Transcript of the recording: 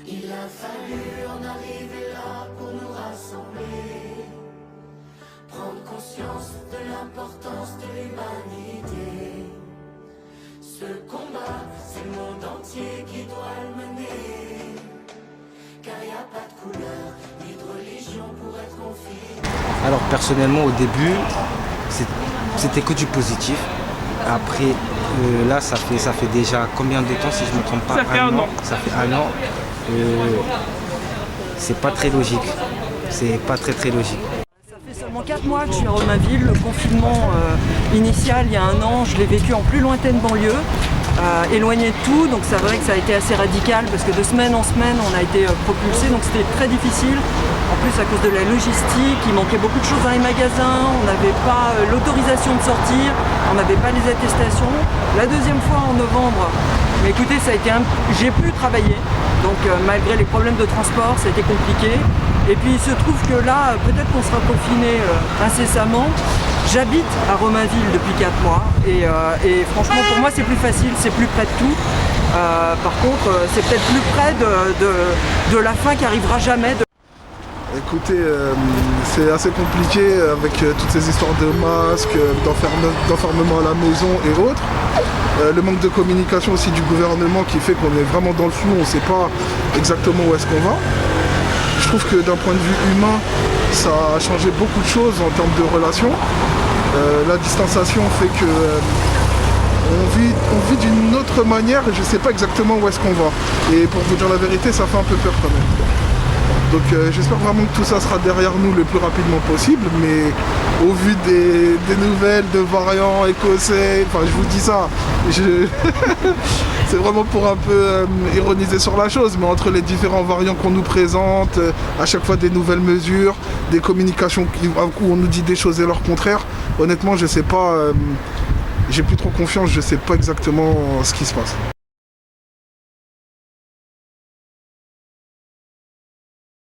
Il a fallu en arriver là pour nous rassembler, prendre conscience de l'importance de l'humanité. Ce combat, c'est le monde entier qui doit le mener, car il n'y a pas de couleur ni de religion pour être confiné. Alors personnellement au début c'était que du positif. Après là ça fait déjà combien de temps, si je ne me trompe pas? Ça fait un an. Ça fait un an. C'est pas très logique. C'est pas très logique. Ça fait seulement 4 mois que je suis à Romainville. Le confinement initial il y a un an, je l'ai vécu en plus lointaine banlieue, éloigné de tout, donc c'est vrai que ça a été assez radical parce que de semaine en semaine on a été propulsé, donc c'était très difficile. En plus à cause de la logistique, il manquait beaucoup de choses dans les magasins, on n'avait pas l'autorisation de sortir, on n'avait pas les attestations. La deuxième fois en novembre, mais écoutez, j'ai pu travailler, donc malgré les problèmes de transport, ça a été compliqué. Et puis il se trouve que là, peut-être qu'on sera confiné incessamment. J'habite à Romainville depuis 4 mois et franchement pour moi c'est plus facile, c'est plus près de tout. Par contre c'est peut-être plus près de la fin qui arrivera jamais. Écoutez, c'est assez compliqué avec toutes ces histoires de masques, d'enfermement à la maison et autres. Le manque de communication aussi du gouvernement qui fait qu'on est vraiment dans le flou, on ne sait pas exactement où est-ce qu'on va. Je trouve que d'un point de vue humain, ça a changé beaucoup de choses en termes de relations. La distanciation fait que on vit d'une autre manière et je ne sais pas exactement où est-ce qu'on va. Et pour vous dire la vérité, ça fait un peu peur quand même. Donc j'espère vraiment que tout ça sera derrière nous le plus rapidement possible, mais au vu des nouvelles de variants écossais, enfin je vous dis ça, c'est vraiment pour un peu ironiser sur la chose, mais entre les différents variants qu'on nous présente, à chaque fois des nouvelles mesures, des communications où on nous dit des choses et leur contraire, honnêtement je sais pas, j'ai plus trop confiance, je sais pas exactement ce qui se passe.